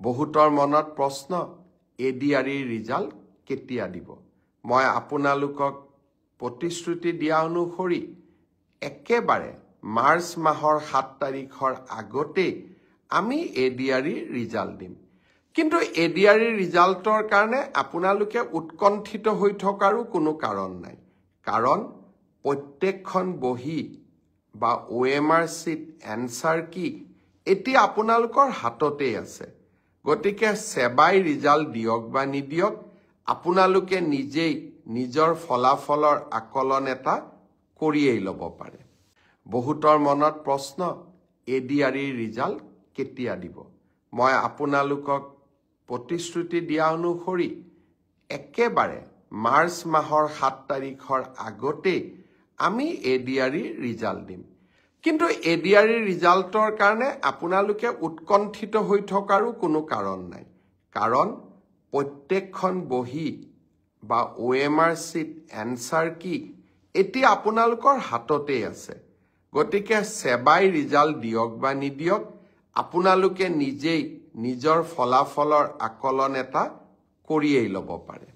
বহুতৰ মনত প্ৰশ্ন এডিআৰিৰ ৰিজাল্ট কেতিয়া দিব মই আপোনালোকক প্ৰতিশ্ৰুতি দিয়া অনুসৰি একেবাৰে মাৰ্চ মাহৰ 7 তাৰিখৰ আগতে আমি এডিআৰিৰ ৰিজাল্ট দিম কিন্তু এডিআৰিৰ ৰিজাল্টৰ কাৰণে আপোনালোকে উৎকণ্ঠিত হৈ থকাৰো কোনো কাৰণ নাই কাৰণ প্ৰত্যেকখন বহি বা OMR শীট এনসাৰ কি এটি আপোনালোকৰ হাততে আছে গতিকে সেবাই ৰিজাল্ট দিয়ক বা নিদিয়ক আপোনালোকে নিজেই নিজৰ ফলাফলৰ আকলন এটা কৰিয়েই ল'ব পাৰে বহুতৰ মনত প্ৰশ্ন এডিআৰিৰ ৰিজাল্ট কেতিয়া দিব মই আপোনালোকক প্ৰতিশ্ৰুতি দিয়া অনুসৰি একেবাৰে মাৰ্চ মাহৰ 7 তাৰিখৰ আগতে আমি এডিআৰিৰ ৰিজাল্ট দিম কিন্তু এডিআৰিৰ ৰিজাল্টৰ কাৰণে আপোনালোকে উৎকণ্ঠিত হৈ থকাৰো কোনো কাৰণ নাই কাৰণ প্ৰত্যেকখন বহি বা OMR শীট এনসাৰ কি এটি আপোনালোকৰ হাততে আছে গতিকে সেবাই ৰিজাল্ট দিয়ক বা নিদিয়ক আপোনালোকে নিজেই নিজৰ ফলাফলৰ আকলন এটা কৰিয়েই ল'ব পাৰে